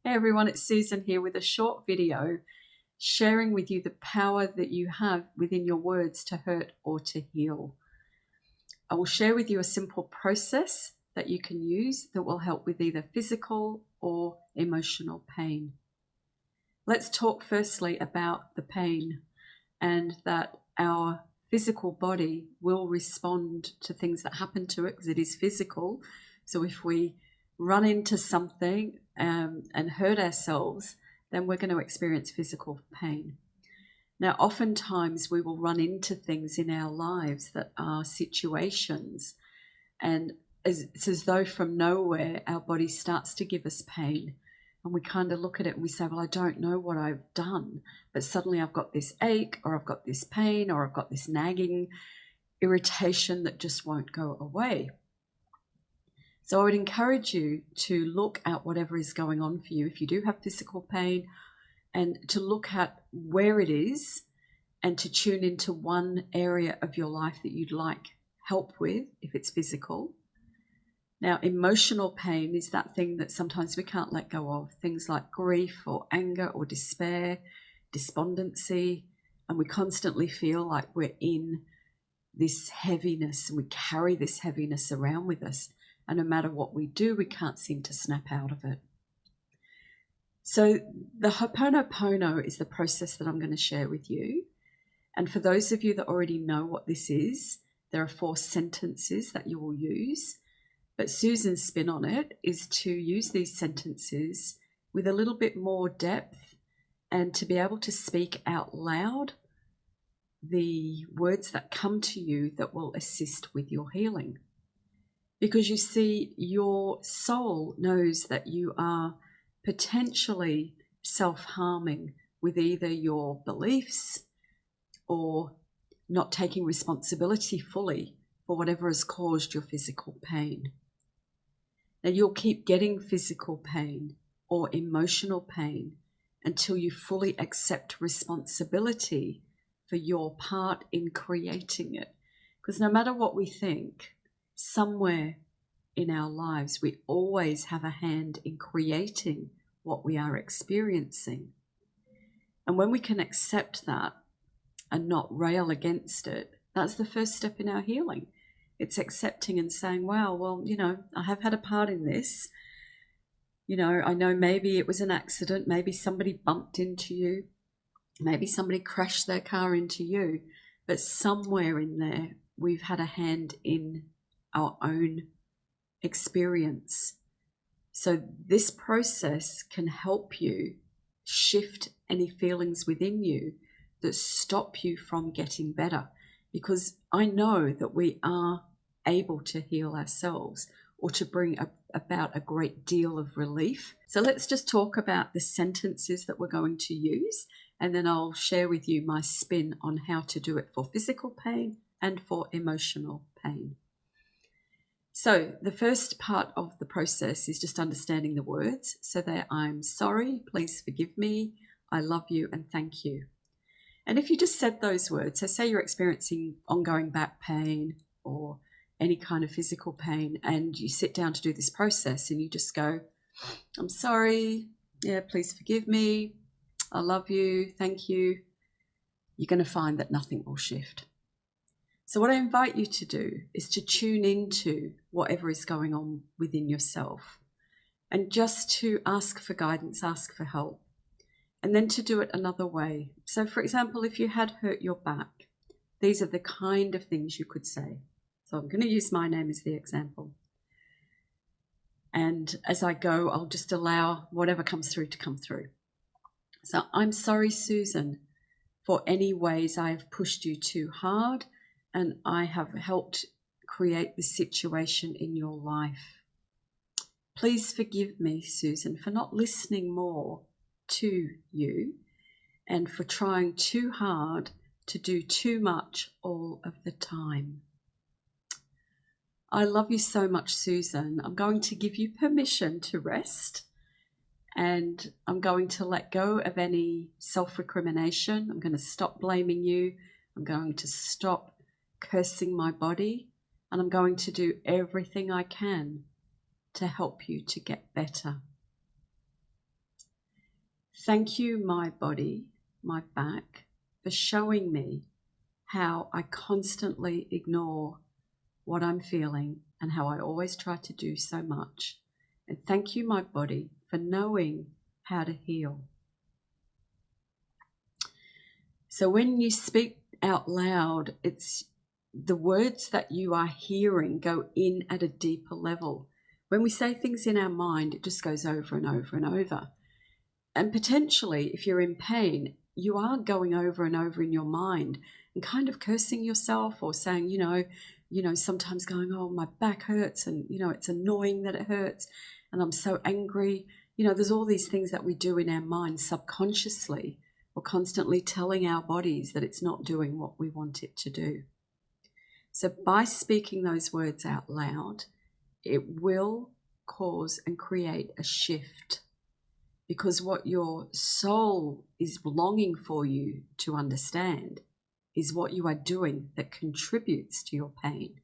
Hey everyone, it's Susan here with a short video sharing with you the power that you have within your words to hurt or to heal. I will share with you a simple process that you can use that will help with either physical or emotional pain. Let's talk firstly about the pain and that our physical body will respond to things that happen to it because it is physical. So if we run into something and hurt ourselves, then we're going to experience physical pain. Now, oftentimes we will run into things in our lives that are situations, and it's as though from nowhere our body starts to give us pain. And we kind of look at it and we say, well, I don't know what I've done, but suddenly I've got this ache, or I've got this pain, or I've got this nagging irritation that just won't go away. So I would encourage you to look at whatever is going on for you if you do have physical pain, and to look at where it is and to tune into one area of your life that you'd like help with if it's physical. Now, emotional pain is that thing that sometimes we can't let go of, things like grief or anger or despair, despondency, and we constantly feel like we're in this heaviness and we carry this heaviness around with us. And no matter what we do, we can't seem to snap out of it. So the Ho'oponopono is the process that I'm going to share with you. And for those of you that already know what this is, there are 4 sentences that you will use. But Susan's spin on it is to use these sentences with a little bit more depth and to be able to speak out loud the words that come to you that will assist with your healing. Because you see, your soul knows that you are potentially self-harming with either your beliefs or not taking responsibility fully for whatever has caused your physical pain. Now, you'll keep getting physical pain or emotional pain until you fully accept responsibility for your part in creating it. Because no matter what we think, somewhere in our lives, we always have a hand in creating what we are experiencing. And when we can accept that and not rail against it, that's the first step in our healing. It's accepting and saying, wow, well, I have had a part in this. I know maybe it was an accident. Maybe somebody bumped into you. Maybe somebody crashed their car into you. But somewhere in there, we've had a hand in our own experience. So this process can help you shift any feelings within you that stop you from getting better. Because I know that we are able to heal ourselves or to bring about a great deal of relief. So let's just talk about the sentences that we're going to use, and then I'll share with you my spin on how to do it for physical pain and for emotional pain. So the first part of the process is just understanding the words. So they're I'm sorry, please forgive me, I love you, and thank you. And if you just said those words, so say you're experiencing ongoing back pain or any kind of physical pain, and you sit down to do this process and you just go, I'm sorry, yeah, please forgive me, I love you, thank you, you're going to find that nothing will shift. So what I invite you to do is to tune into whatever is going on within yourself and just to ask for guidance, ask for help, and then to do it another way. So for example, if you had hurt your back, these are the kind of things you could say. So I'm going to use my name as the example. And as I go, I'll just allow whatever comes through to come through. So I'm sorry, Susan, for any ways I have pushed you too hard and I have helped create this situation in your life. Please forgive me, Susan, for not listening more to you and for trying too hard to do too much all of the time. I love you so much, Susan. I'm going to give you permission to rest, and I'm going to let go of any self-recrimination. I'm going to stop blaming you. I'm going to stop cursing my body, and I'm going to do everything I can to help you to get better. Thank you, my body, my back, for showing me how I constantly ignore what I'm feeling and how I always try to do so much. And thank you, my body, for knowing how to heal. So when you speak out loud, it's the words that you are hearing go in at a deeper level. When we say things in our mind, it just goes over and over and over. And potentially, if you're in pain, you are going over and over in your mind and kind of cursing yourself or saying, sometimes going, oh, my back hurts and, it's annoying that it hurts and I'm so angry. There's all these things that we do in our mind subconsciously. We're constantly telling our bodies that it's not doing what we want it to do. So by speaking those words out loud, it will cause and create a shift, because what your soul is longing for you to understand is what you are doing that contributes to your pain.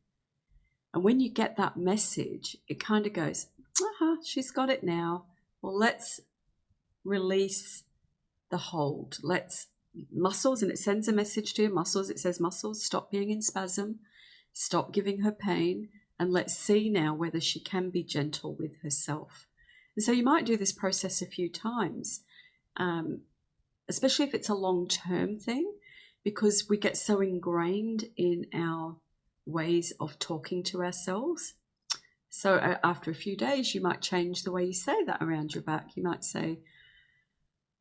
And when you get that message, it kind of goes, she's got it now. Well, let's release the hold. Muscles, and it sends a message to your muscles. It says, muscles, stop being in spasm, stop giving her pain, and let's see now whether she can be gentle with herself. And so you might do this process a few times, especially if it's a long-term thing, because we get so ingrained in our ways of talking to ourselves. So after a few days, you might change the way you say that around your back. You might say,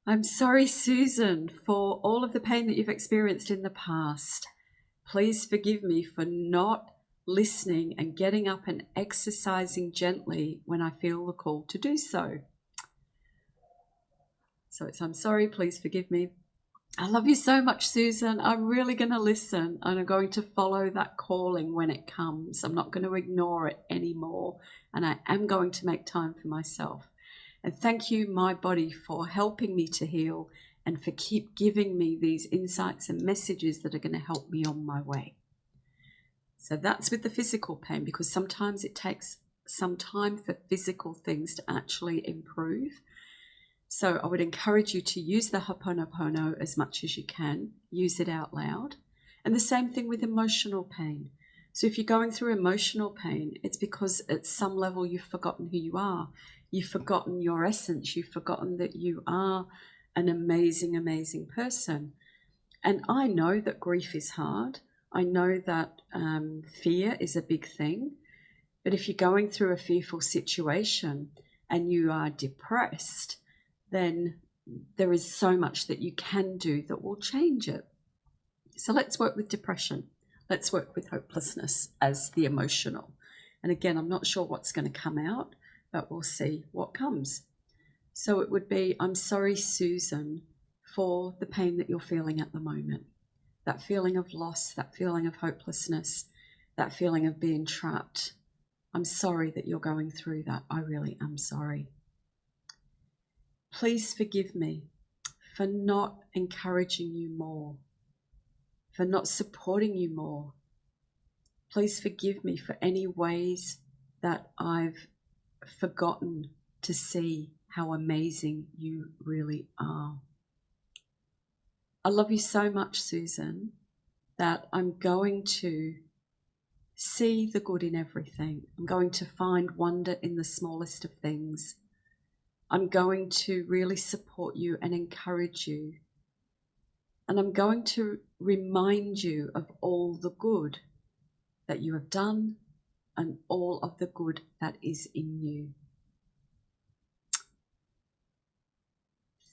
I'm sorry, Susan, for all of the pain that you've experienced in the past. Please forgive me for not listening and getting up and exercising gently when I feel the call to do so. So it's, I'm sorry, please forgive me. I love you so much, Susan. I'm really going to listen and I'm going to follow that calling when it comes. I'm not going to ignore it anymore, and I am going to make time for myself. And thank you, my body, for helping me to heal and for keep giving me these insights and messages that are going to help me on my way. So that's with the physical pain, because sometimes it takes some time for physical things to actually improve. So I would encourage you to use the Ho'oponopono as much as you can. Use it out loud. And the same thing with emotional pain. So if you're going through emotional pain, it's because at some level you've forgotten who you are. You've forgotten your essence. You've forgotten that you are an amazing, amazing person. And I know that grief is hard. I know that fear is a big thing. But if you're going through a fearful situation and you are depressed, then there is so much that you can do that will change it. So let's work with depression. Let's work with hopelessness as the emotional. And again, I'm not sure what's going to come out, but we'll see what comes. So it would be, I'm sorry, Susan, for the pain that you're feeling at the moment. That feeling of loss, that feeling of hopelessness, that feeling of being trapped. I'm sorry that you're going through that. I really am sorry. Please forgive me for not encouraging you more, for not supporting you more. Please forgive me for any ways that I've forgotten to see how amazing you really are. I love you so much, Susan, that I'm going to see the good in everything. I'm going to find wonder in the smallest of things. I'm going to really support you and encourage you. And I'm going to remind you of all the good that you have done and all of the good that is in you.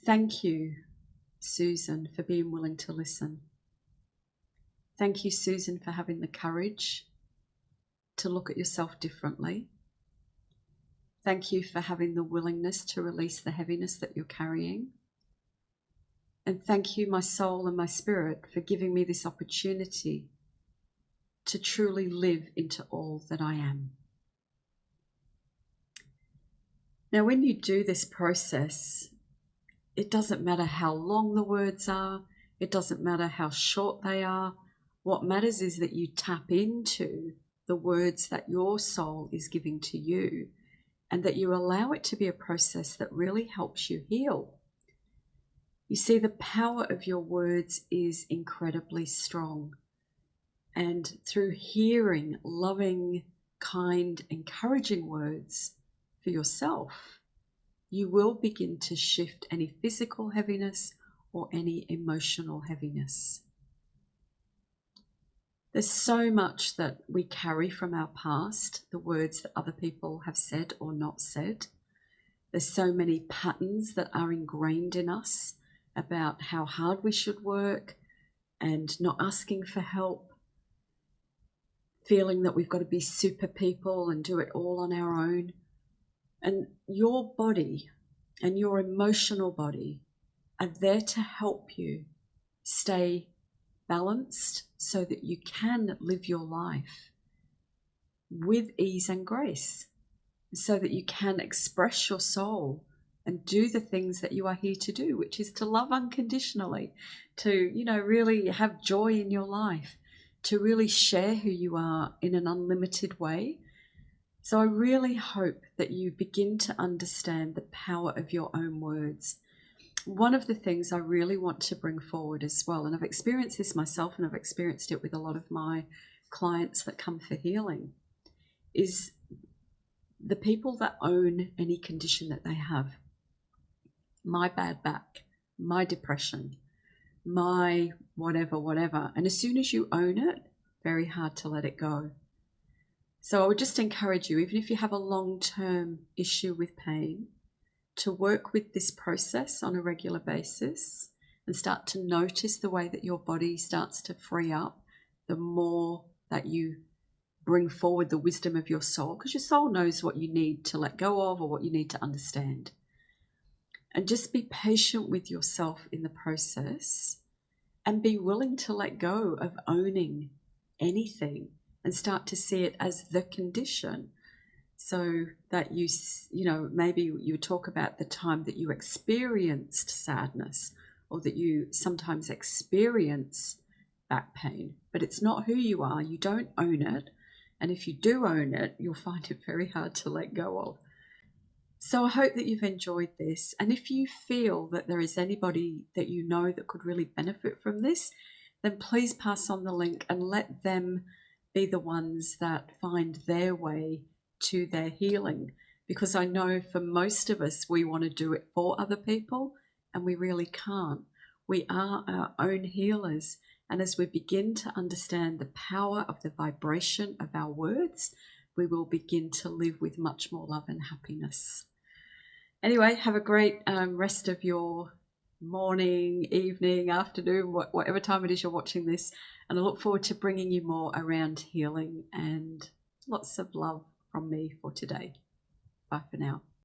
Thank you, Susan, for being willing to listen. Thank you, Susan, for having the courage to look at yourself differently. Thank you for having the willingness to release the heaviness that you're carrying. And thank you, my soul and my spirit, for giving me this opportunity to truly live into all that I am. Now, when you do this process, it doesn't matter how long the words are. It doesn't matter how short they are. What matters is that you tap into the words that your soul is giving to you, and that you allow it to be a process that really helps you heal. You see, the power of your words is incredibly strong. And through hearing loving, kind, encouraging words for yourself, you will begin to shift any physical heaviness or any emotional heaviness. There's so much that we carry from our past, the words that other people have said or not said. There's so many patterns that are ingrained in us about how hard we should work and not asking for help, feeling that we've got to be super people and do it all on our own. And your body and your emotional body are there to help you stay balanced so that you can live your life with ease and grace, so that you can express your soul and do the things that you are here to do, which is to love unconditionally, to, really have joy in your life, to really share who you are in an unlimited way. So I really hope that you begin to understand the power of your own words. One of the things I really want to bring forward as well, and I've experienced this myself and I've experienced it with a lot of my clients that come for healing, is the people that own any condition that they have. My bad back, my depression, my whatever. And as soon as you own it, very hard to let it go. So I would just encourage you, even if you have a long-term issue with pain, to work with this process on a regular basis and start to notice the way that your body starts to free up the more that you bring forward the wisdom of your soul, because your soul knows what you need to let go of or what you need to understand. And just be patient with yourself in the process and be willing to let go of owning anything and start to see it as the condition, so that maybe you talk about the time that you experienced sadness or that you sometimes experience back pain, but it's not who you are. You don't own it. And if you do own it, you'll find it very hard to let go of. So I hope that you've enjoyed this. And if you feel that there is anybody that you know that could really benefit from this, then please pass on the link and let them be the ones that find their way to their healing. Because I know for most of us, we want to do it for other people and we really can't. We are our own healers. And as we begin to understand the power of the vibration of our words, we will begin to live with much more love and happiness. Anyway, have a great rest of your morning, evening, afternoon, whatever time it is you're watching this. And I look forward to bringing you more around healing, and lots of love from me for today. Bye for now.